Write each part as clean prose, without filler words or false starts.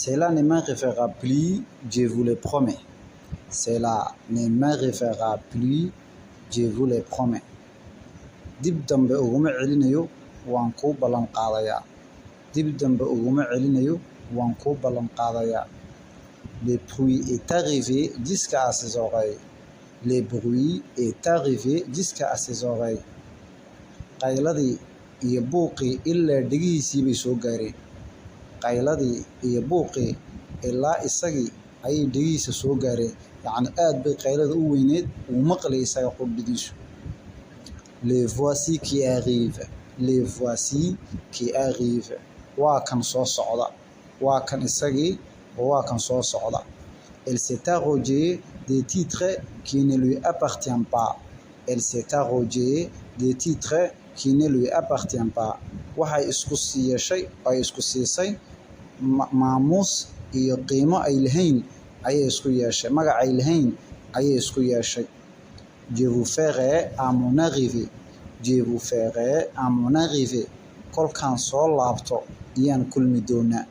Cela ne m'arrivera plus, je vous le promets. Cela ne m'arrivera plus, je vous le promets. dib dambe uguma celinayo waan kuu ballan qaadayaa. dib dambe uguma celinayo waan kuu ballan qaadayaa. Le bruit est arrivé jusqu'à ses oreilles. Le bruit est arrivé jusqu'à ses oreilles. qayladii iyo buuqii ilaa dhegihiisii bay soo gaareen. qayladii iyo buuqii ilaa isagii ayay dhegihiisa soo gaareen. yacni aad bay qaylada u weyneed uu maqlay isaga qudhidiisu. Les voici qui arrivent. Les voici qui arrivent. waa kan soo socda. waa kan isagii waa kan soo socda. Elle s'est arrogée des titres qui ne lui appartiennent pas. Elle s'est arrogée des titres qui ne lui appartiennent pas. waxay isku siiyashay ay isku siisay maamuus iyo qiimo ay lahayn ayay isku yeeshay. magac ay lahayn ayay isku yeeshay. Je vous ferai à mon arrivée. Je vous ferai à mon arrivée. kolkaan soo laabto ayaan kulmi doonaa.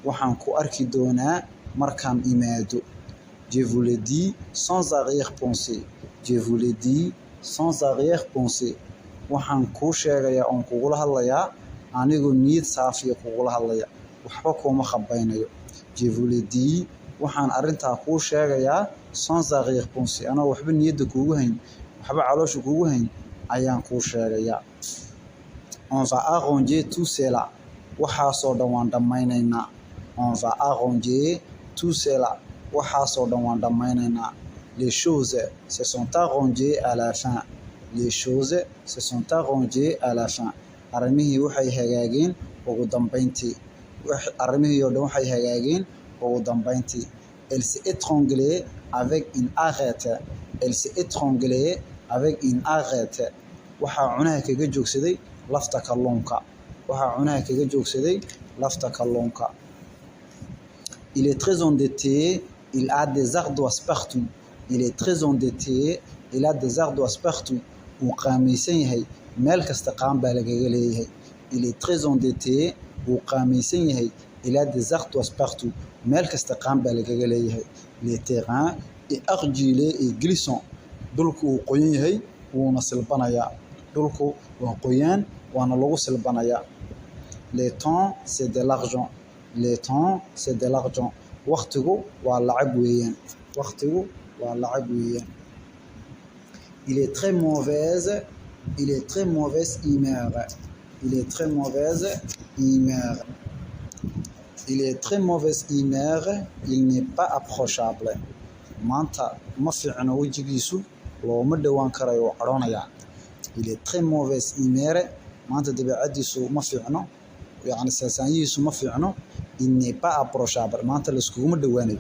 waxaan ku arki doonaa markaan imaado. Je vous le dis sans arrière-pensée. Je vous le dis sans arrière-pensée. waxaan kuu sheegayaa oon kugula hadlayaa anigoo niyad saafiya kugula hadlaya. waxba kuma khabaynayo. Je vous le dis waxaan arrintaa kuu sheegayaa sans arrière-pensée. anoo waxba niyadda kuugu hayn waxba caloosha kuugu hayn ayaan kuu sheegayaa. On va arranger tout cela. waxaasoo dhan waan dhammaynaynaa. On va arranger tout cela. waxaasoo dhan waan dhammaynaynaa. Les choses se sont arrangées à la fin. Les choses se sont arrangées à la fin. arrimihii waxay hagaageen ugu dambayntii. arrimihii oo dhan waxay hagaageen ugu dambayntii. Elle s'est étranglée avec une arête. Elle s'est étranglée avec une arête. waxaa cunaha kaga joogsaday lafta kalluunka. waxaa cunaha kaga joogsaday lafta kalluunka. Il est très endetté. Il a des ardoises partout. Il est très endetté. Il a des ardoises partout. wuu qaamaysan yahay meel kasta qaan baa lagaga leeyahay. Il est très endetté. wuu qaamaysan yahay. Il a des ardoises partout. meel kasta qaan baa lagaga leeyahay. Les terrains est argilé et glissant. dhulku wuu qoyan yahay wuuna silbanayaa. dhulku waa qoyaan waana lagu silbanayaa. Le temps c'est de l'argent. Le temps c'est de l'argent. waqtigu waa lacag weeyaan. waqtigu waa lacag weeyaan. Il est très mauvaise. Il est très mauvaise humeur. Il est très mauvaise humeur. Il est très mauvaise humeur. Il n'est pas approchable. maanta ma fiicno wejigiisu looma dhowaan karayo oo cadhoonayaa. Il est très mauvaise humeur. maanta dabeecadiisu ma fiicno. yacni saasaanyihiisu ma fiicno. Il n'est pas approchable. maanta layskuguma dhowaanayo.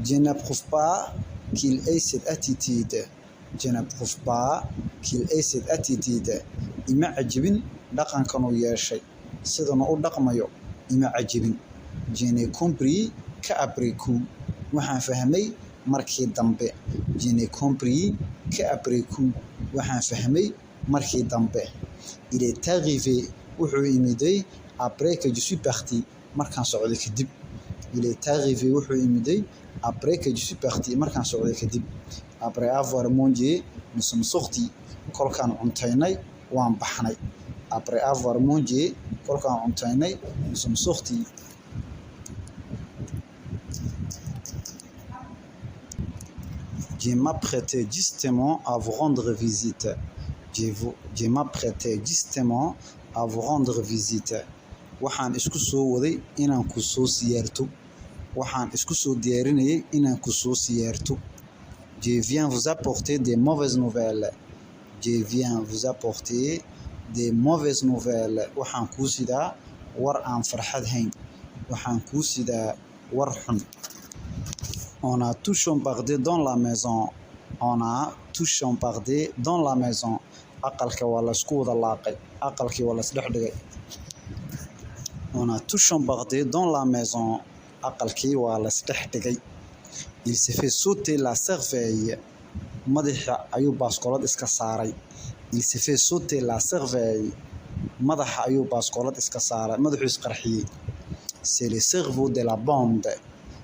Je n'approuve pas qu'il ait cette attitude. Je n'approuve pas qu'il ait cette attitude. ima cajibin dhaqankan uu yeeshay. sidana u dhaqmayo ima cajibin. Je n'ai compris qu'après coup. waxaan fahmay markii dambe. Je n'ai compris qu'après coup. waxaan fahmay markii dambe. Il est arrivé. wuxuu imiday après que je suis parti. markaan socday kadib. Il est arrivé. wuxuu imiday après que je suis parti. markaan socday kadib. Après avoir mangé nous sommes sortis. kolkaan cuntaynay waan baxnay. Après avoir mangé kolkaan cuntaynay nous sommes sortis. Je m'apprêtais justement à vous rendre visite. Je m'apprêtais justement à vous rendre visite. waxaan isku soo waday inaan ku soo siyaarto. waxaan isku soo diyaarinayay inaan ku soo siyaarto. Je viens vous apporter des mauvaises nouvelles. Je viens vous apporter des mauvaises nouvelles. waxaan kuu sidaa war aan farxad hayn. waxaan kuu sidaa war xun. On a tout chambardé dans la maison. On a tout chambardé dans la maison. aqalka waa la isku wada laaqay. aqalkii waa la isdhex dhigay. On a tout chambardé dans la maison. aqalkii waa la isdhex dhigay. Il s'est fait sauter la cervelle. madaxa ayuu baaskoolad iska saaray. Il s'est fait sauter la cervelle. madaxa ayuu baaskoolad iska saaray. madaxuu isqarxiyey. c'est le cerveau de la bande.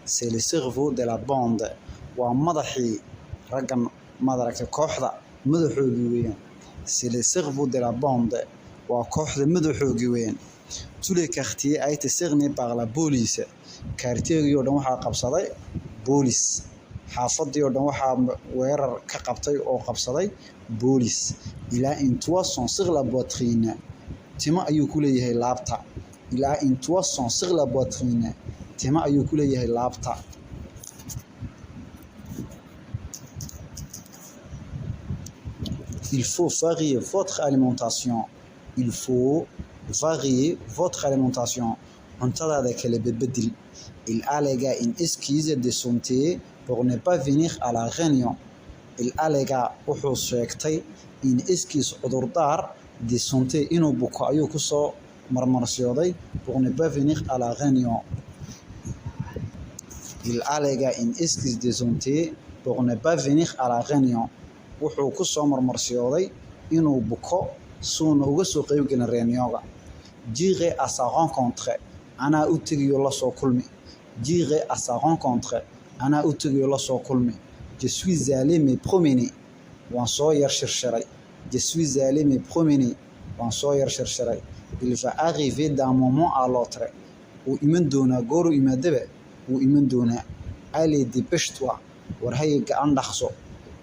C'est le cerveau de la bande. waa madaxii raggan madaragtay kooxda madaxoogii weeyaan. c'est le cerveau de la bande. waa kooxda madaxoogii weeyaan. tous les quartiers a été cerné par la police. quartier-gii oo dhan waxaa qabsaday boolis. xaafadii oo dhan waxaa weerar ka qabtay oo qabsaday boolis. il a un toison sur la poitrine. timo ayuu ku leeyahay laabta. il a un toison sur la poitrine. timo ayuu ku leeyahay laabta. il faut varier votre alimentation. il faut varier votre alimentation. cuntadaada kala bedbedel. il alléga une excuse de santé pour ne pas venir à la réunion. il alléga wuxuu sheegtay une excuse cudurdaar de santé inuu buko ayuu ku soo marmarsiyooday pour ne pas venir à la réunion. il alléga une excuse de santé pour ne pas venir à la réunion. wuxuu ku soo marmarsiyooday inuu buko suuna uga soo qaybgelin réunionga. j'irai à sa rencontre. anaa u tegayo la soo kulmi. j'irai à sa rencontre. anaa u tegayo la soo kulmi. je suis allé me promener. waan soo yar shirshiray. je suis allé me promener. waan soo yar shirshiray. il va arriver d'un moment à l'autre. wuu iman doonaa gooru imaadaba wuu iman doonaa. allez dépêche-toi. war haye gacan dhaqso.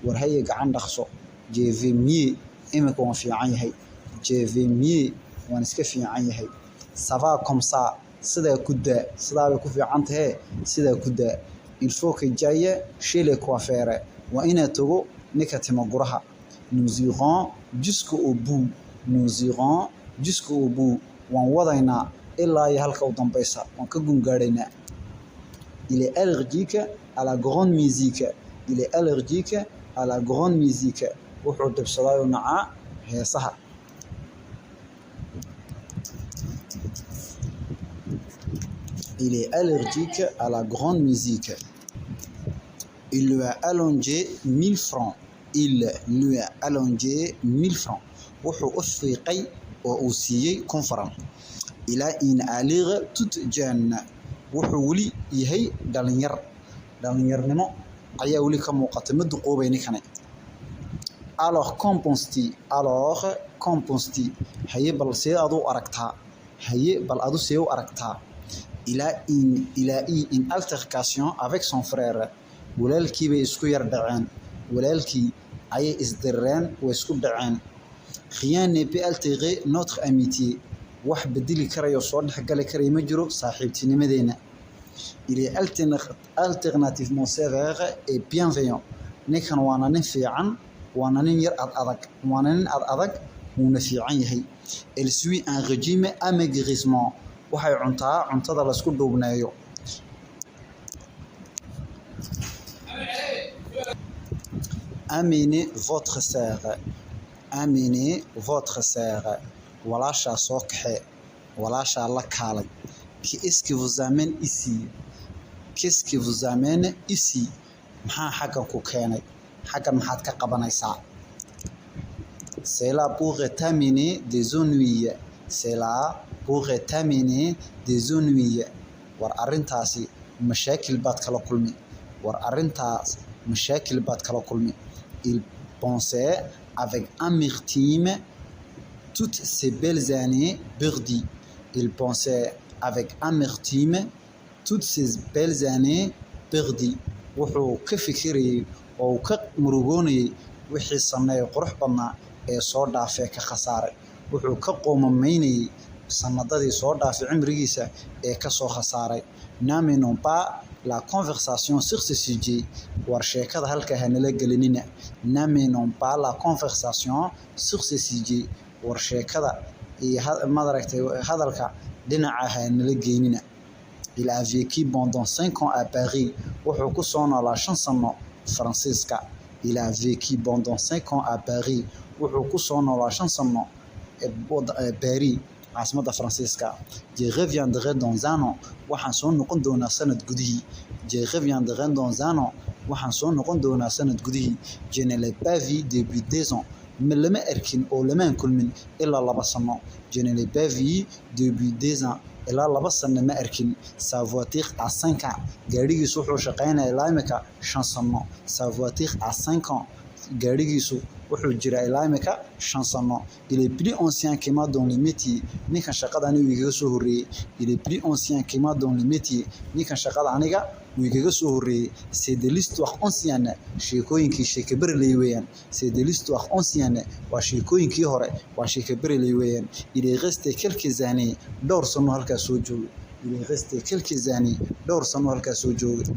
war haye gacan dhaqso. je vais mieux. imika waan fiican yahay. je vais mieux. waan iska fiican yahay. ça va comme ça. sidaa ku daa. sidaa bay ku fiican tahay. sidaa ku daa. il faut que j'aille chez le coiffeur. waa inaa tago ninka timo guraha. nous irons jusqu'au bout. nous irons jusqu'au bout. waan wadaynaa ilaa iyo halka u dambaysa. waan ka gungaadhaynaa. il est allergique à la grande musique. il est allergique à la grande musique. wuxuu dhibsadaayo nacaa heesaha. il est allergique à la grande musique. il lui a allongé 1000 francs. il lui a allongé 1000 francs. wuxuu u fiiqay oo uu siiyey 1000 francs. il a une allure toute jeune. wuxuu weli yahay dhalinyar. dhalinyarnimo ayaa weli ka muuqata ma duqoobay ninkani. alors qu'en penses-tu? alors qu'en penses-tu? haye bal see adu aragtaa. haye bal adu see u aragtaa. il a eu une altercation avec son frère. walaalkii bay isku yar dhaceen. walaalkii ayay isdirreen way isku dhaceen. rien ne peut altérer notre amitié. wax bedeli karayo soo dhexgali karaya ma jiro saaxiibtinimadeena. il est alternativement sévère et bienveillant. ninkan waana nin fiican waana nin yar adag. waana nin adag wuuna fiican yahay. elle suit un régime amaigrissement. waxay cuntaa cuntada la isku dhuubneeyo. amenez votre sœur. amenez votre sœur. walaashaa soo kaxee. walaashaa la kaalay. qu'est-ce qui vous amène ici? qu'est-ce qui vous amène ici? maxaa xaggan ku keenay? xaggan maxaad ka qabanaysaa? c'est là pour terminer des ennuis. c'est là pour terminer des ennuis. war arrintaasi mashaakil baad kala kulmi. war arrintaas mashaakil baad kala kulmi. il pensait avec amertume toutes ces belles années perdues. il pensait avec amertume toutes ces belles années perdues. wuxuu ka fikirayay oo ka murugoonayay wixii sameeyay qurux badnaa ee soo dhaafay ka khasaaray. wuxuu ka qoomamaynayay sanadadii soo dhaafay cimrigiisa ee ka soo khasaaray. n'amenons pas la conversation sur ce sujet. war sheekada halka hanala gelinina. n'amenons pas la conversation sur ce sujet. war sheekada iyo madaragtay hadalka dhinaca hanala geynina. il a vécu pendant 5 ans à Paris. wuxuu ku soo noolaa 5 sano Faransiiska. il a vécu pendant 5 ans à Paris. wuxuu ku soo noolaa 5 sano Paris caasimadda Faransiiska. je reviendrai dans un an. waxaan soo noqon doonaa sanad gudihii. je reviendrai dans un an. waxaan soo noqon doonaa sanad gudihii. je ne l'ai pas vu depuis 2 ans. ma lama arkin oo lamaan kulmin ilaa 2 sano. je ne l'ai pas vu depuis 2 ans. ilaa 2 sano ma arkin. Sa voiture a 5 ans gaarigiisu wuxuu shaqaynayaa ilaa imika 5 sano. Sa voiture a 5 ans gaarigiisu wuxuu jiraa ilaa imika 5 sano. Il est plus ancien que moi dans le métier. Ninkan shaqada aniga igaga soo horeeyay. Il est plus ancien que moi dans le métier. Ninkan shaqada aniga igaga soo horeeyay. C'est de l'histoire ancienne. Sheekooyinkii sheeko berley weeyaan. C'est de l'histoire ancienne. Waa sheekooyinkii hore. Waa sheeko berley weeyaan. Il est resté quelques années dhowr sano halkaas soo joogay. Il est resté quelques années dhowr sano halkaas soo joogay.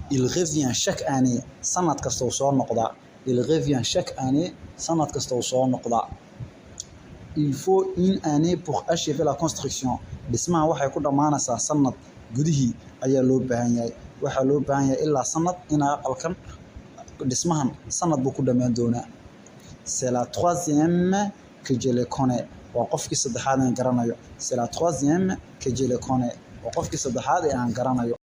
Il revient chaque année sanad kasta uu soo noqdaa. Il revient chaque année sanad kasta uu soo noqdaa. Il faut une année pour achever la construction. Dhismaha waxay ku dhamaanaysaa sanad gudihii ayaa loo baahan yahay. Waxaa loo baahan yahay ilaa sanad in aqalkan dhismahan sanad buu ku dhamaan doonaa. C'est la troisième que je le connais. Waa qofkii saddexaad aan garanayo. C'est la troisième que je le connais. Waa qofkii saddexaad aan garanayo.